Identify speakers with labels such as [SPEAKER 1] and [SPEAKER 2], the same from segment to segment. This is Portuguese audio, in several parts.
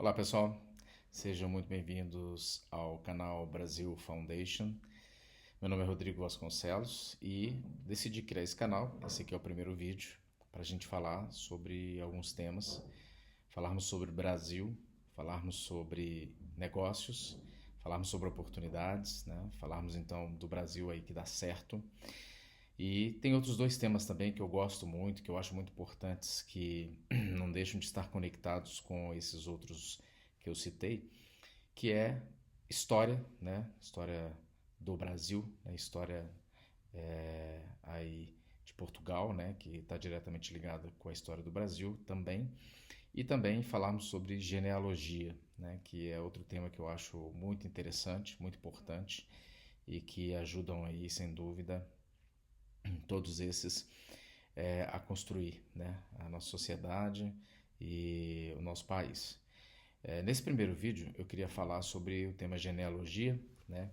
[SPEAKER 1] Olá pessoal, sejam muito bem-vindos ao canal Brasil Foundation. Meu nome é Rodrigo Vasconcelos e decidi criar esse canal. Esse aqui é o primeiro vídeo para a gente falar sobre alguns temas, falarmos sobre o Brasil, falarmos sobre negócios, falarmos sobre oportunidades, né? Falarmos então do Brasil aí que dá certo. E tem outros dois temas também que eu gosto muito, que eu acho muito importantes, que não deixam de estar conectados com esses outros que eu citei, que é história, né? História do Brasil, né? História aí de Portugal, né? Que está diretamente ligada com a história do Brasil também. E também falarmos sobre genealogia, né? Que é outro tema que eu acho muito interessante, muito importante e que ajudam aí, sem dúvida, todos esses a construir, né, a nossa sociedade e o nosso país. Nesse primeiro vídeo eu queria falar sobre o tema genealogia, né,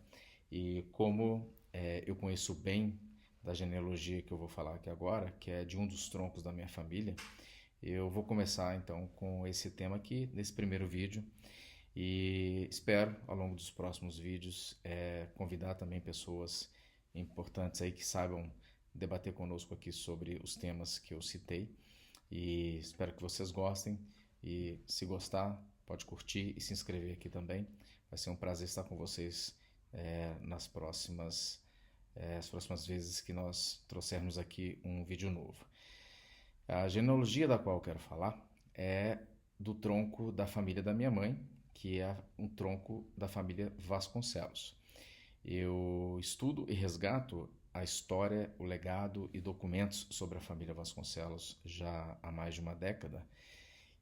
[SPEAKER 1] e como eu conheço bem da genealogia que eu vou falar aqui agora, que é de um dos troncos da minha família. Eu vou começar então com esse tema aqui nesse primeiro vídeo e espero ao longo dos próximos vídeos convidar também pessoas importantes aí que saibam debater conosco aqui sobre os temas que eu citei e espero que vocês gostem e se gostar pode curtir e se inscrever aqui também. Vai ser um prazer estar com vocês as próximas vezes que nós trouxermos aqui um vídeo novo. A genealogia da qual eu quero falar é do tronco da família da minha mãe, que é um tronco da família Vasconcelos. Eu estudo e resgato a história, o legado e documentos sobre a família Vasconcelos já há mais de uma década.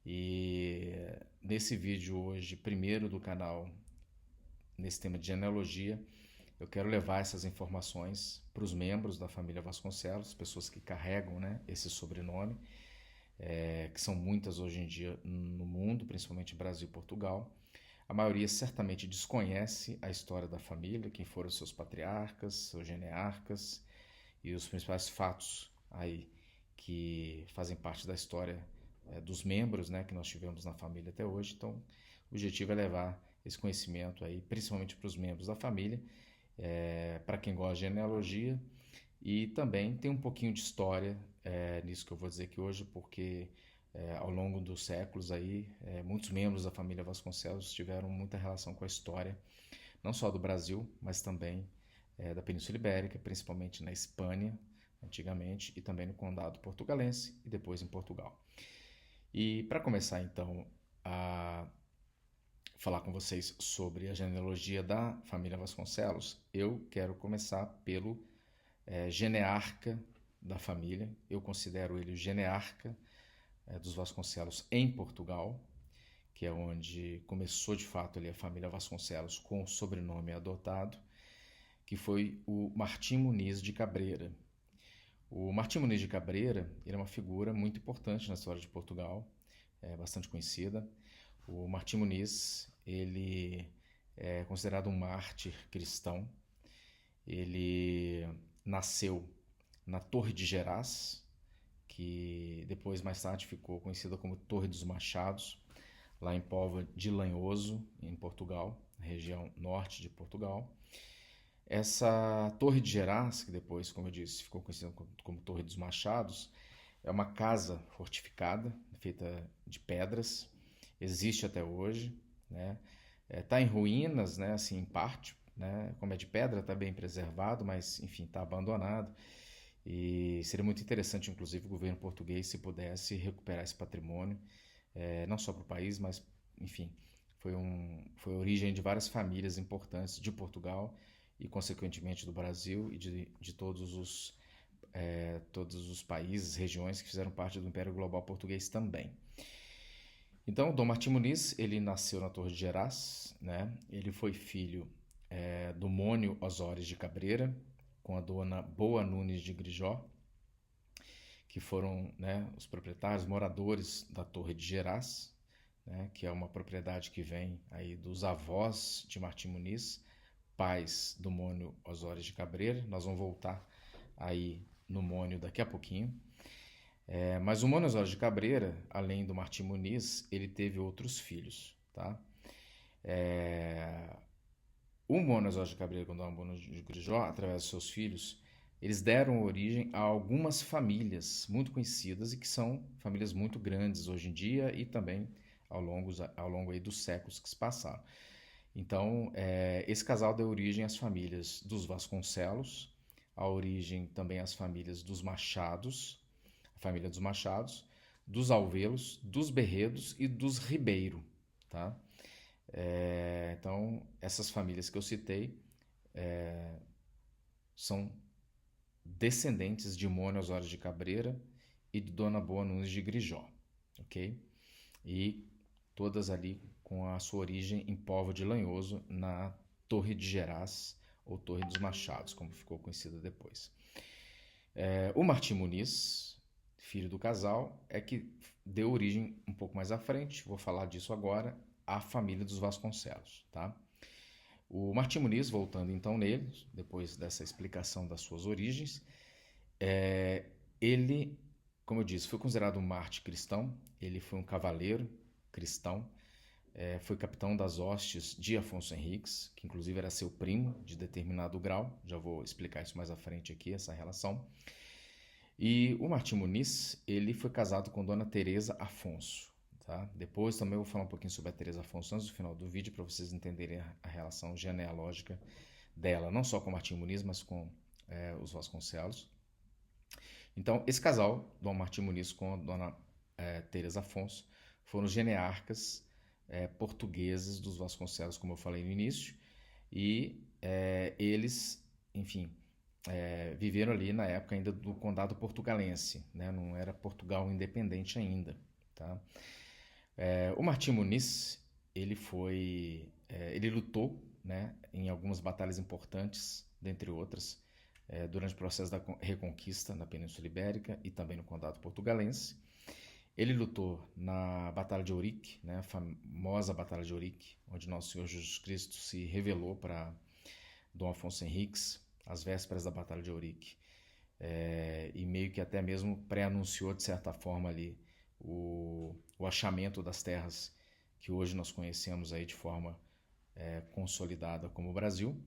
[SPEAKER 1] E nesse vídeo hoje, primeiro do canal, nesse tema de genealogia, eu quero levar essas informações para os membros da família Vasconcelos, pessoas que carregam, né, esse sobrenome, que são muitas hoje em dia no mundo, principalmente Brasil e Portugal. A maioria certamente desconhece a história da família, quem foram seus patriarcas, seus genearcas e os principais fatos aí que fazem parte da história dos membros, né, que nós tivemos na família até hoje. Então, o objetivo é levar esse conhecimento aí, principalmente para os membros da família, para quem gosta de genealogia e também tem um pouquinho de história nisso que eu vou dizer aqui hoje, porque ao longo dos séculos aí, muitos membros da família Vasconcelos tiveram muita relação com a história, não só do Brasil, mas também da Península Ibérica, principalmente na Espanha, antigamente, e também no Condado Portugalense e depois em Portugal. E para começar então a falar com vocês sobre a genealogia da família Vasconcelos, eu quero começar pelo genearca da família. Eu considero ele o genearca dos Vasconcelos em Portugal, que é onde começou de fato ali a família Vasconcelos com o sobrenome adotado, que foi o Martim Muniz de Cabreira. O Martim Muniz de Cabreira ele é uma figura muito importante na história de Portugal, bastante conhecida. O Martim Muniz ele é considerado um mártir cristão. Ele nasceu na Torre de Gerás, que depois mais tarde ficou conhecida como Torre dos Machados, lá em Póvoa de Lanhoso, em Portugal, região norte de Portugal. Essa Torre de Gerás, que depois, como eu disse, ficou conhecida como Torre dos Machados, é uma casa fortificada, feita de pedras, existe até hoje, né? Está em ruínas, né? Assim, em parte, né? Como é de pedra, está bem preservado, mas enfim, está abandonado. E seria muito interessante, inclusive, o governo português se pudesse recuperar esse patrimônio, não só para o país, mas, enfim, foi a origem de várias famílias importantes de Portugal e, consequentemente, do Brasil e de todos os países, regiões que fizeram parte do Império Global Português também. Então, Dom Martim Muniz, ele nasceu na Torre de Gerás, né? Ele foi filho do Mônio Osório de Cabreira, com a dona Boa Nunes de Grijó, que foram, né, os proprietários, moradores da Torre de Gerás, né, que é uma propriedade que vem aí dos avós de Martim Muniz, pais do Mônio Osório de Cabreira. Nós vamos voltar aí no Mônio daqui a pouquinho. Mas o Mônio Osório de Cabreira, além do Martim Muniz, ele teve outros filhos. tá? O Mônaco Osório de Cabreira com Dona Bona de Grijó, através dos seus filhos, eles deram origem a algumas famílias muito conhecidas e que são famílias muito grandes hoje em dia e também ao longo aí dos séculos que se passaram. Então, esse casal deu origem às famílias dos Vasconcelos, a origem também às famílias dos Machados, a família dos Machados, dos Alvelos, dos Berredos e dos Ribeiro, tá? Então, essas famílias que eu citei são descendentes de Mônio Osório de Cabreira e de Dona Boa Nunes de Grijó, ok? E todas ali com a sua origem em Póvoa de Lanhoso, na Torre de Gerás, ou Torre dos Machados, como ficou conhecida depois. O Martim Muniz, filho do casal, é que deu origem um pouco mais à frente, vou falar disso agora, à família dos Vasconcelos, tá? O Martim Muniz, voltando então nele, depois dessa explicação das suas origens, ele, como eu disse, foi considerado um mártir cristão, ele foi um cavaleiro cristão, foi capitão das hostes de Afonso Henriques, que inclusive era seu primo de determinado grau, já vou explicar isso mais à frente aqui, essa relação. E o Martim Muniz, ele foi casado com Dona Teresa Afonso, tá? Depois também eu vou falar um pouquinho sobre a Teresa Afonso antes do final do vídeo, para vocês entenderem a relação genealógica dela, não só com o Martim Muniz, mas com os Vasconcelos. Então, esse casal, Dom Martim Muniz com a Dona Teresa Afonso, foram genearcas portugueses dos Vasconcelos, como eu falei no início, e eles, enfim, viveram ali na época ainda do Condado Portugalense, né? Não era Portugal independente ainda, tá? O Martim Muniz, ele lutou, né, em algumas batalhas importantes, dentre outras, durante o processo da Reconquista na Península Ibérica e também no Condado Portugalense. Ele lutou na Batalha de Ourique, né, a famosa Batalha de Ourique, onde Nosso Senhor Jesus Cristo se revelou para Dom Afonso Henriques, às vésperas da Batalha de Ourique, e meio que até mesmo pré-anunciou, de certa forma, ali o achamento das terras que hoje nós conhecemos aí de forma consolidada como o Brasil.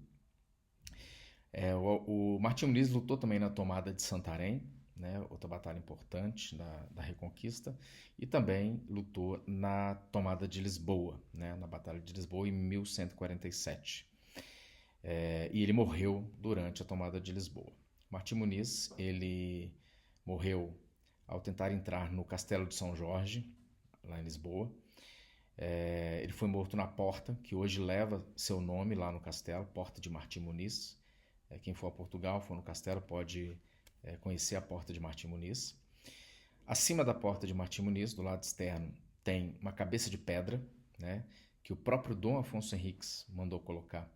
[SPEAKER 1] O Martim Muniz lutou também na tomada de Santarém, né, outra batalha importante da Reconquista, e também lutou na tomada de Lisboa, né, na Batalha de Lisboa em 1147. E ele morreu durante a tomada de Lisboa. Martim Muniz, ele morreu ao tentar entrar no Castelo de São Jorge, lá em Lisboa. Ele foi morto na porta, que hoje leva seu nome lá no castelo, Porta de Martim Muniz. Quem for a Portugal, for no castelo, pode conhecer a Porta de Martim Muniz. Acima da Porta de Martim Muniz, do lado externo, tem uma cabeça de pedra, né, que o próprio Dom Afonso Henriques mandou colocar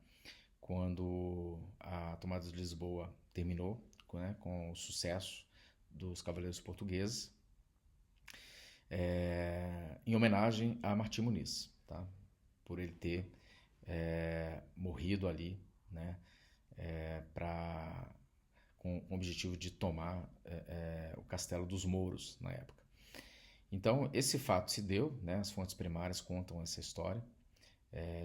[SPEAKER 1] quando a tomada de Lisboa terminou, né, com o sucesso dos cavaleiros portugueses, em homenagem a Martim Muniz, tá? Por ele ter morrido ali, né, com o objetivo de tomar o Castelo dos Mouros na época. Então, esse fato se deu, né, as fontes primárias contam essa história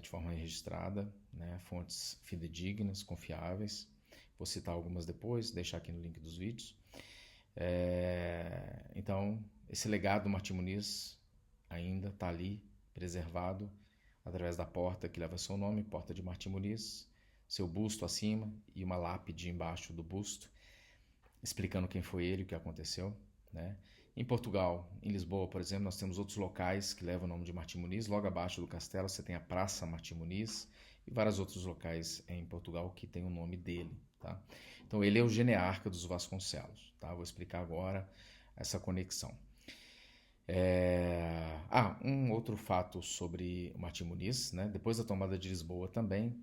[SPEAKER 1] de forma registrada, né, fontes fidedignas, confiáveis. Vou citar algumas depois, deixar aqui no link dos vídeos. Então, esse legado do Martim Muniz ainda está ali, preservado, através da porta que leva seu nome, Porta de Martim Muniz, seu busto acima e uma lápide embaixo do busto, explicando quem foi ele, o que aconteceu, né? Em Portugal, em Lisboa, por exemplo, nós temos outros locais que levam o nome de Martim Muniz. Logo abaixo do castelo você tem a Praça Martim Muniz e vários outros locais em Portugal que tem o nome dele, tá? Então ele é o genearca dos Vasconcelos, tá? Vou explicar agora essa conexão. Um outro fato sobre o Martim Muniz, né? Depois da tomada de Lisboa também,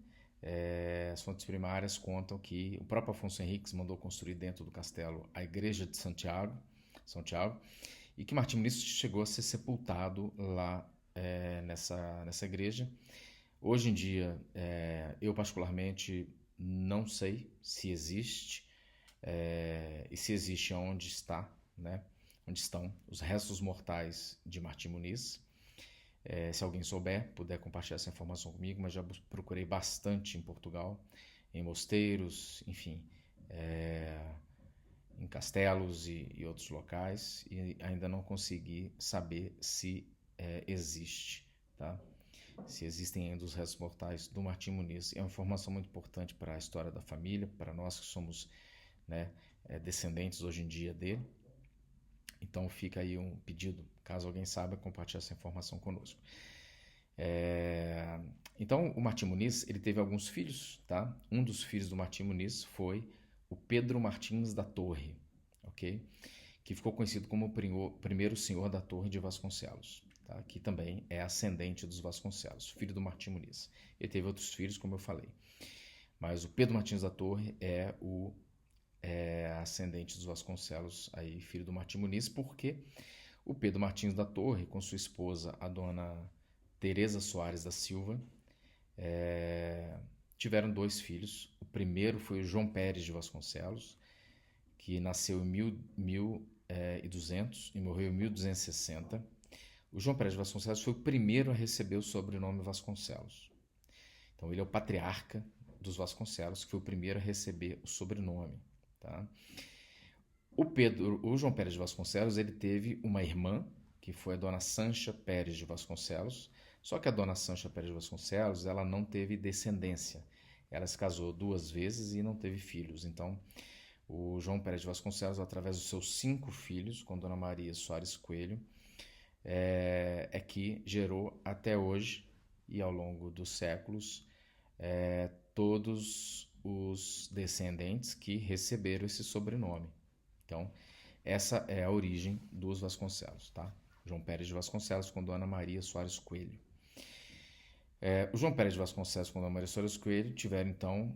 [SPEAKER 1] as fontes primárias contam que o próprio Afonso Henriques mandou construir dentro do castelo a igreja de São Tiago, e que Martim Muniz chegou a ser sepultado lá nessa igreja. Hoje em dia, eu particularmente não sei se existe, e se existe, onde está, né? Onde estão os restos mortais de Martim Muniz. Se alguém souber, puder compartilhar essa informação comigo, mas já procurei bastante em Portugal, em mosteiros, enfim, em castelos e outros locais, e ainda não consegui saber se existe, tá? Se existem ainda os restos mortais do Martim Muniz. É uma informação muito importante para a história da família, para nós que somos, né, descendentes hoje em dia dele. Então fica aí um pedido, caso alguém saiba, compartilhar essa informação conosco. Então o Martim Muniz, ele teve alguns filhos, tá? Um dos filhos do Martim Muniz foi o Pedro Martins da Torre, ok? Que ficou conhecido como o primeiro senhor da Torre de Vasconcelos, tá? Que também é ascendente dos Vasconcelos, filho do Martim Muniz. Ele teve outros filhos, como eu falei. Mas o Pedro Martins da Torre é o ascendente dos Vasconcelos, aí, filho do Martim Muniz, porque o Pedro Martins da Torre, com sua esposa, a dona Teresa Soares da Silva, tiveram 2 filhos. O primeiro foi o João Pérez de Vasconcelos, que nasceu em 1200 e morreu em 1260. O João Pérez de Vasconcelos foi o primeiro a receber o sobrenome Vasconcelos. Então ele é o patriarca dos Vasconcelos, que foi o primeiro a receber o sobrenome. Tá? O João Pérez de Vasconcelos, ele teve uma irmã, que foi a dona Sancha Pérez de Vasconcelos, só que a dona Sancha Pérez de Vasconcelos, ela não teve descendência. Ela se casou 2 vezes e não teve filhos. Então, o João Pérez de Vasconcelos, através dos seus 5 filhos, com dona Maria Soares Coelho, que gerou até hoje e ao longo dos séculos todos os descendentes que receberam esse sobrenome. Então, essa é a origem dos Vasconcelos, tá? João Pérez de Vasconcelos com dona Maria Soares Coelho. O João Pérez de Vasconcelos com dona Maria Soares Coelho tiveram, então,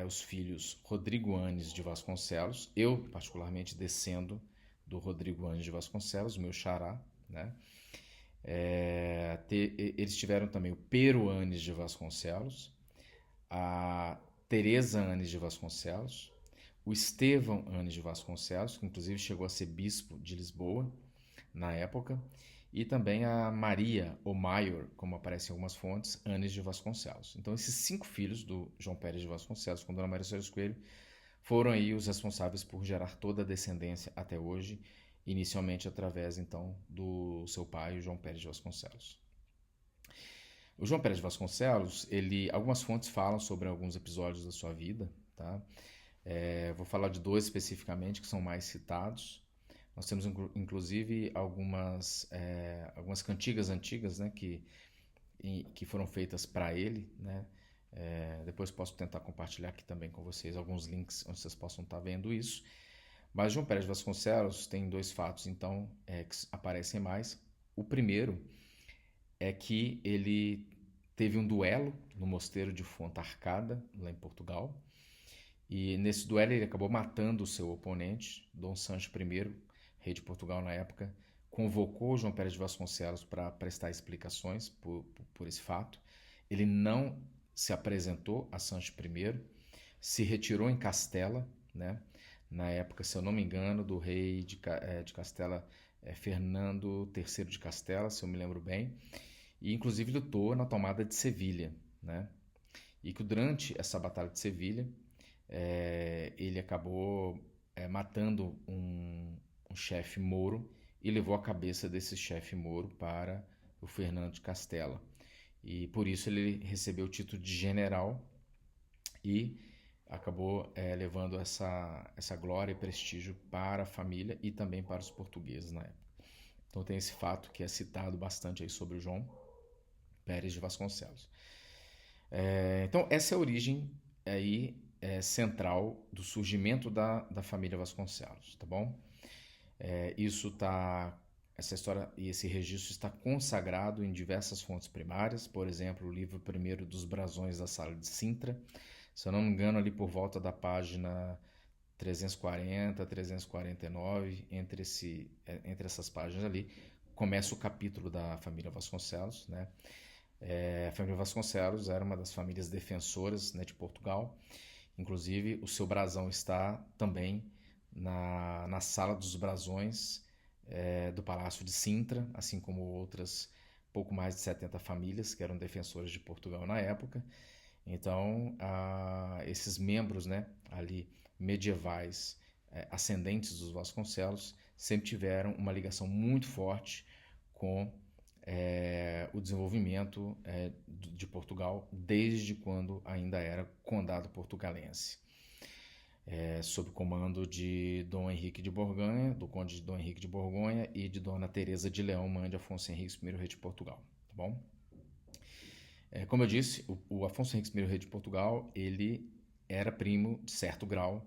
[SPEAKER 1] os filhos Rodrigo Anes de Vasconcelos. Eu, particularmente, descendo do Rodrigo Anes de Vasconcelos, meu xará, né? Eles tiveram também o Pero Anes de Vasconcelos, a Teresa Anes de Vasconcelos, o Estevão Anes de Vasconcelos, que inclusive chegou a ser bispo de Lisboa na época, e também a Maria, ou Maior, como aparece em algumas fontes, Anes de Vasconcelos. Então esses 5 filhos do João Pérez de Vasconcelos com dona Maria Soares Coelho foram aí os responsáveis por gerar toda a descendência até hoje, inicialmente através então do seu pai, João Pérez de Vasconcelos. O João Pérez de Vasconcelos, algumas fontes falam sobre alguns episódios da sua vida, tá? Vou falar de 2 especificamente que são mais citados. Nós temos inclusive algumas cantigas antigas, né, que foram feitas para ele, né? Depois posso tentar compartilhar aqui também com vocês alguns links onde vocês possam estar vendo isso. Mas João Pérez de Vasconcelos tem 2 fatos, então, que aparecem mais. O primeiro é que ele teve um duelo no mosteiro de Fontarcada, lá em Portugal. E nesse duelo ele acabou matando o seu oponente, Dom Sancho I, rei de Portugal na época, convocou João Pérez de Vasconcelos para prestar explicações por esse fato. Ele não se apresentou a Sancho I, se retirou em Castela, né? Na época, se eu não me engano, do rei de Castela, Fernando III de Castela, se eu me lembro bem, e inclusive lutou na tomada de Sevilha, né? E que durante essa batalha de Sevilha, ele acabou matando um chefe mouro e levou a cabeça desse chefe mouro para o Fernando de Castela. E por isso ele recebeu o título de general e acabou levando essa glória e prestígio para a família e também para os portugueses na época. Então tem esse fato que é citado bastante aí sobre o João Pérez de Vasconcelos. Então essa é a origem aí central do surgimento da família Vasconcelos, tá bom? Essa história e esse registro está consagrado em diversas fontes primárias, por exemplo, o livro primeiro dos Brasões da Sala de Sintra, se eu não me engano, ali por volta da página 340, 349, entre essas páginas ali, começa o capítulo da família Vasconcelos, né? A família Vasconcelos era uma das famílias defensoras, né, de Portugal. Inclusive, o seu brasão está também na Sala dos Brasões do Palácio de Sintra, assim como outras pouco mais de 70 famílias que eram defensoras de Portugal na época. Então, esses membros, né, ali medievais, ascendentes dos Vasconcelos, sempre tiveram uma ligação muito forte com o desenvolvimento de Portugal desde quando ainda era condado portugalense, sob o comando de Dom Henrique de Borgonha, do conde de Dom Henrique de Borgonha e de Dona Teresa de Leão, mãe de Afonso Henriques I, rei de Portugal, tá bom? Como eu disse, o Afonso Henriques I, rei de Portugal, ele era primo, de certo grau,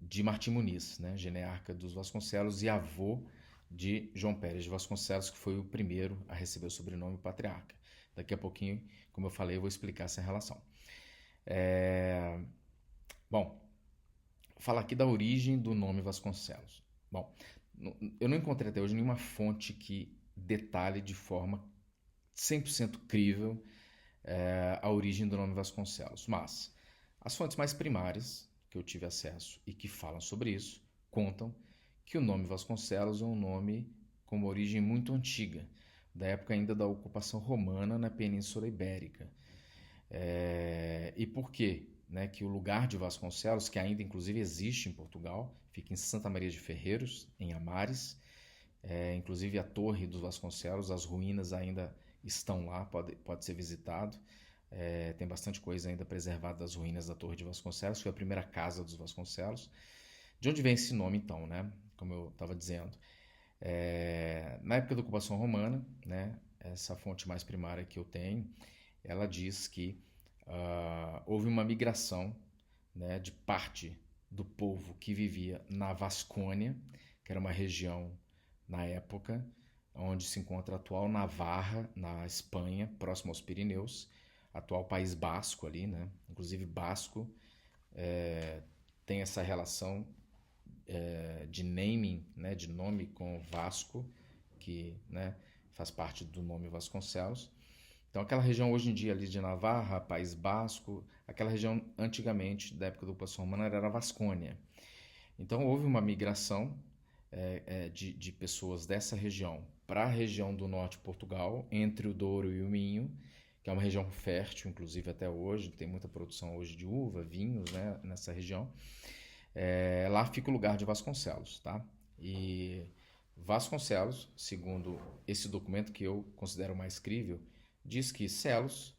[SPEAKER 1] de Martim Muniz, né, genearca dos Vasconcelos e avô de João Pérez de Vasconcelos, que foi o primeiro a receber o sobrenome patriarca. Daqui a pouquinho, como eu falei, eu vou explicar essa relação. Bom, vou falar aqui da origem do nome Vasconcelos. Bom, eu não encontrei até hoje nenhuma fonte que detalhe de forma 100% crível a origem do nome Vasconcelos, mas as fontes mais primárias que eu tive acesso e que falam sobre isso contam que o nome Vasconcelos é um nome com uma origem muito antiga, da época ainda da ocupação romana na Península Ibérica. E por quê? Né, que o lugar de Vasconcelos, que ainda inclusive existe em Portugal, fica em Santa Maria de Ferreiros, em Amares, inclusive a Torre dos Vasconcelos, as ruínas ainda estão lá, pode ser visitado. Tem bastante coisa ainda preservada das ruínas da Torre de Vasconcelos, que foi a primeira casa dos Vasconcelos. De onde vem esse nome, então, né? Como eu estava dizendo. Na época da ocupação romana, né, essa fonte mais primária que eu tenho, ela diz que houve uma migração, né, de parte do povo que vivia na Vascônia, que era uma região, na época, onde se encontra a atual Navarra, na Espanha, próximo aos Pirineus, atual País Basco ali, né? Inclusive Basco tem essa relação de naming, né, de nome com Vasco, que, né, faz parte do nome Vasconcelos. Então aquela região hoje em dia ali de Navarra, País Basco, aquela região antigamente, da época da ocupação romana, era a Vascônia. Então houve uma migração de pessoas dessa região para a região do norte de Portugal, entre o Douro e o Minho, que é uma região fértil, inclusive até hoje, tem muita produção hoje de uva, vinhos, né, nessa região. Lá fica o lugar de Vasconcelos, tá? E Vasconcelos, segundo esse documento que eu considero mais crível, diz que Celos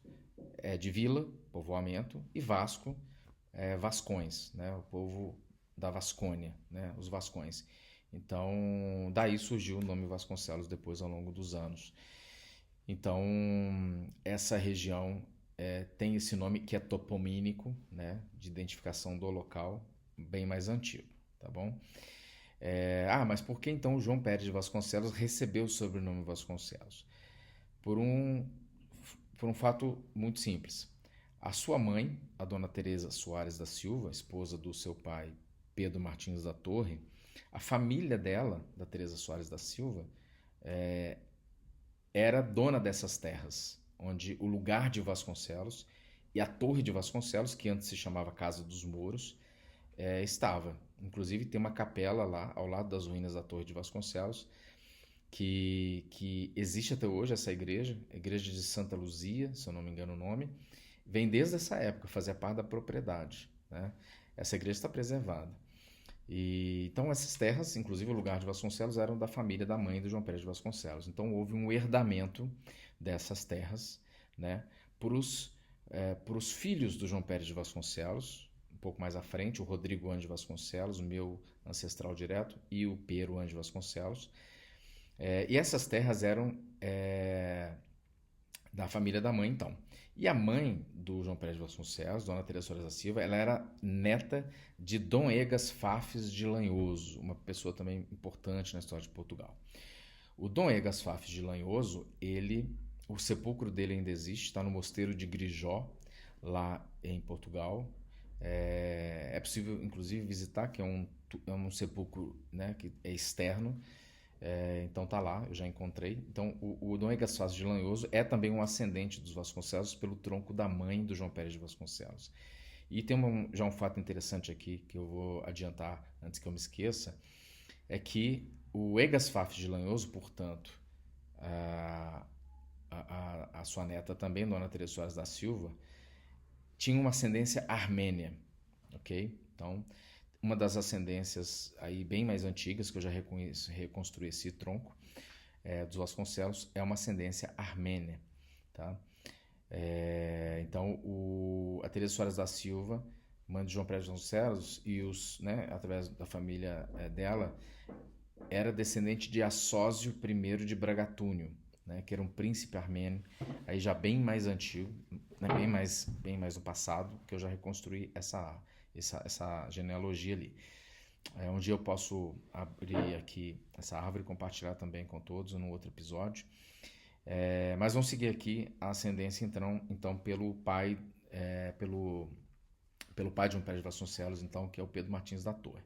[SPEAKER 1] é de vila, povoamento, e Vasco é Vascões, né? O povo da Vascônia, né? Os Vascões. Então, daí surgiu o nome Vasconcelos depois ao longo dos anos. Então, essa região tem esse nome que é topomínico, né? De identificação do local, bem mais antigo, tá bom? Mas por que então João Pérez de Vasconcelos recebeu o sobrenome Vasconcelos? Por um fato muito simples. A sua mãe, a dona Teresa Soares da Silva, esposa do seu pai Pedro Martins da Torre, a família dela, da Teresa Soares da Silva, era dona dessas terras, onde o lugar de Vasconcelos e a Torre de Vasconcelos, que antes se chamava Casa dos Mouros, estava. Inclusive tem uma capela lá, ao lado das ruínas da Torre de Vasconcelos, que existe até hoje, essa igreja, a igreja de Santa Luzia, se eu não me engano o nome, vem desde essa época, fazia parte da propriedade, né? Essa igreja está preservada. Então essas terras, inclusive o lugar de Vasconcelos, eram da família da mãe do João Pérez de Vasconcelos. Então houve um herdamento dessas terras, né, para os filhos do João Pérez de Vasconcelos, um pouco mais à frente, o Rodrigo Anjo de Vasconcelos, o meu ancestral direto, e o Pero Anjo de Vasconcelos. E essas terras eram da família da mãe, então. E a mãe do João Pérez de Vasconcelos, Dona Teresa Soares da Silva, ela era neta de Dom Egas Fafes de Lanhoso, uma pessoa também importante na história de Portugal. O Dom Egas Fafes de Lanhoso, o sepulcro dele ainda existe, está no mosteiro de Grijó, lá em Portugal. É possível, inclusive, visitar, que é um sepulcro, né, que é externo. Então tá lá, eu já encontrei. Então o Dom Egas Fafes de Lanhoso é também um ascendente dos Vasconcelos pelo tronco da mãe do João Pérez de Vasconcelos. E tem já um fato interessante aqui que eu vou adiantar antes que eu me esqueça, é que o Egas Fafes de Lanhoso, portanto, a sua neta também, Dona Teresa Soares da Silva, tinha uma ascendência armênia, ok? Então, uma das ascendências aí bem mais antigas, que eu já reconstruí esse tronco, dos Vasconcelos, é uma ascendência armênia, tá? Então, a Teresa Soares da Silva, mãe de João Pérez Vasconcelos, e através da família dela, era descendente de Assósio I de Bragatúnio, né, que era um príncipe armênio, aí já bem mais antigo, né, bem mais no passado, que eu já reconstruí essa genealogia ali. Um dia eu posso abrir aqui essa árvore e compartilhar também com todos num outro episódio. Mas vamos seguir aqui a ascendência então pelo pai, pelo pai de João Pérez Vasconcelos, então, que é o Pedro Martins da Torre.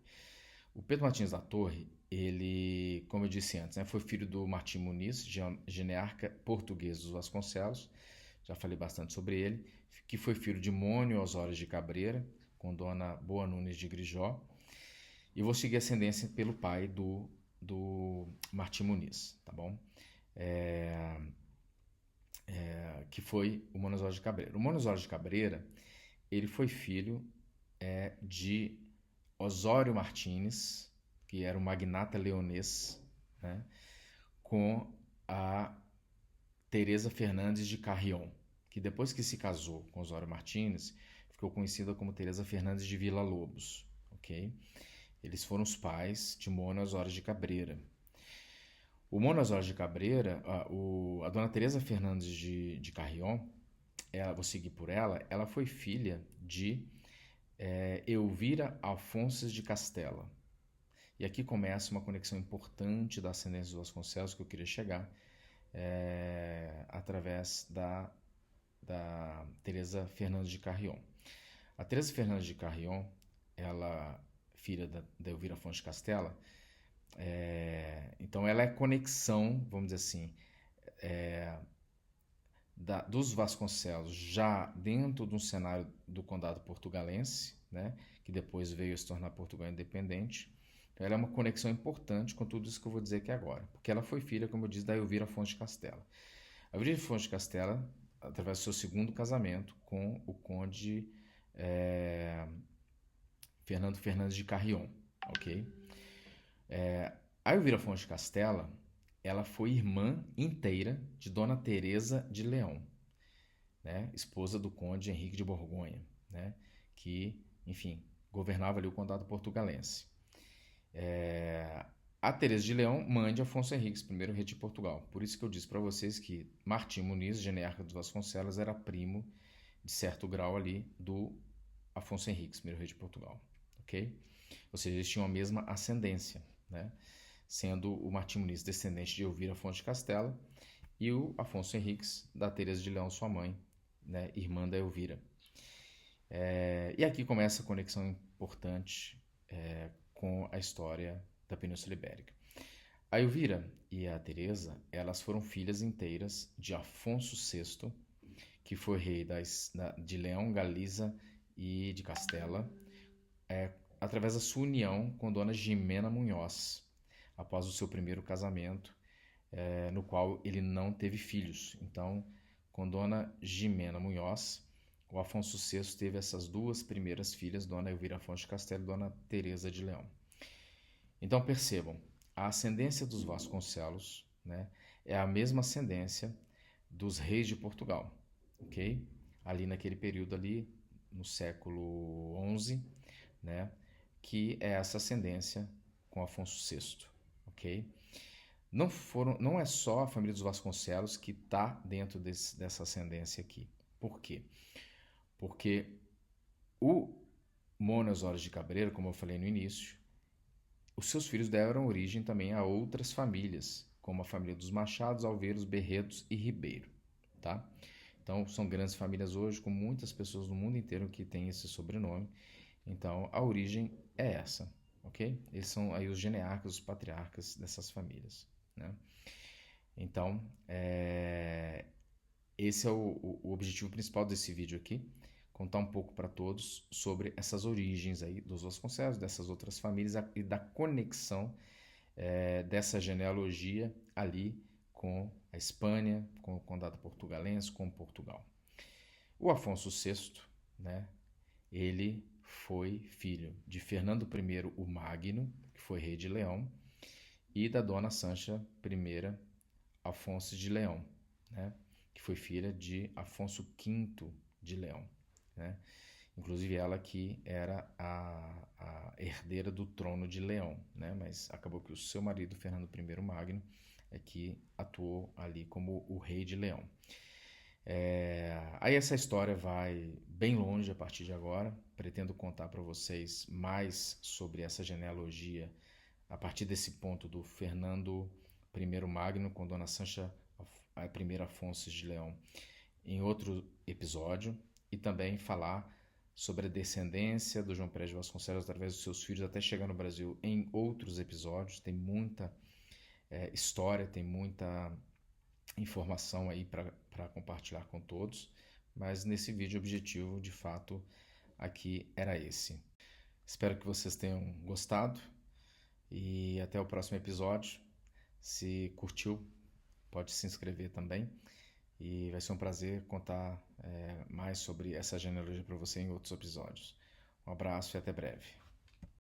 [SPEAKER 1] O Pedro Martins da Torre, ele, como eu disse antes, né, foi filho do Martim Muniz, genearca português dos Vasconcelos, já falei bastante sobre ele, que foi filho de Mônio Osório de Cabreira, com Dona Boa Nunes de Grijó, e vou seguir a ascendência pelo pai do Martim Muniz, tá bom? Que foi o Mônio Osório de Cabreira. O Mônio Osório de Cabreira, ele foi filho de Osório Martins, que era um magnata leonês, né, com a Teresa Fernandes de Carrion, que depois que se casou com Osório Martins, ficou conhecida como Teresa Fernandes de Villa-Lobos, ok? Eles foram os pais de Mônio Osório de Cabreira. O Mônio Osório de Cabreira, a Dona Teresa Fernandes de Carrion, vou seguir por ela foi filha de Elvira Afonso de Castela. E aqui começa uma conexão importante da ascendência dos Vasconcelos que eu queria chegar através da Teresa Fernandes de Carrion. A Teresa Fernandes de Carrion, ela, filha da Elvira Afonso de Castela, então ela é conexão, vamos dizer assim, dos Vasconcelos já dentro de um cenário do Condado Portugalense, né, que depois veio a se tornar Portugal independente. Então, ela é uma conexão importante com tudo isso que eu vou dizer aqui agora, porque ela foi filha, como eu disse, da Elvira Afonso de Castela. A Elvira Afonso de Castela, através do seu segundo casamento com o conde Fernando Fernandes de Carrion, ok? A Elvira Afonso de Castela, ela foi irmã inteira de Dona Teresa de Leão, né, esposa do conde Henrique de Borgonha, né, que, enfim, governava ali o condado portugalense. A Teresa de Leão, mãe de Afonso Henriques, primeiro rei de Portugal. Por isso que eu disse para vocês que Martim Muniz, genearca dos Vasconcelos, era primo, de certo grau ali, do Afonso Henriques, primeiro rei de Portugal, ok? Ou seja, eles tinham a mesma ascendência, né? Sendo o Martim Muniz descendente de Elvira Afonso de Castela e o Afonso Henriques da Teresa de Leão, sua mãe, né, irmã da Elvira. E aqui começa a conexão importante com a história da Península Ibérica. A Elvira e a Teresa, elas foram filhas inteiras de Afonso VI, que foi rei de Leão, Galiza e de Castela, através da sua união com Dona Jimena Munhoz, após o seu primeiro casamento, no qual ele não teve filhos. Então, com Dona Jimena Munhoz, o Afonso VI teve essas duas primeiras filhas, Dona Elvira Afonso de Castela e Dona Teresa de Leão. Então, percebam, a ascendência dos Vasconcelos, né, é a mesma ascendência dos reis de Portugal, ok? Ali naquele período ali, no século XI, né, que é essa ascendência com Afonso VI, ok? Não é só a família dos Vasconcelos que está dentro dessa ascendência aqui. Por quê? Porque o Mônio Osório de Cabreira, como eu falei no início, os seus filhos deram origem também a outras famílias, como a família dos Machados, Alveiros, Berredos e Ribeiro, tá? Então, são grandes famílias hoje, com muitas pessoas no mundo inteiro que têm esse sobrenome. Então, a origem é essa, ok? Eles são aí os genearcas, os patriarcas dessas famílias, né? Então, esse é o objetivo principal desse vídeo aqui, contar um pouco para todos sobre essas origens aí dos Vasconcelos, dessas outras famílias e da conexão dessa genealogia ali com a Espanha, com o Condado Portugalense, com Portugal. O Afonso VI, né, ele foi filho de Fernando I o Magno, que foi rei de Leão, e da Dona Sancha I Afonso de Leão, né, que foi filha de Afonso V de Leão, né? Inclusive ela que era a herdeira do trono de Leão, né? Mas acabou que o seu marido, Fernando I Magno, é que atuou ali como o rei de Leão. Aí essa história vai bem longe a partir de agora. Pretendo contar para vocês mais sobre essa genealogia a partir desse ponto do Fernando I Magno com Dona Sancha I Afonso de Leão em outro episódio, e também falar sobre a descendência do João Pérez de Vasconcelos através dos seus filhos até chegar no Brasil em outros episódios. Tem muita história, tem muita informação aí para compartilhar com todos, mas nesse vídeo o objetivo de fato aqui era esse. Espero que vocês tenham gostado e até o próximo episódio. Se curtiu, pode se inscrever também. E vai ser um prazer contar mais sobre essa genealogia para você em outros episódios. Um abraço e até breve.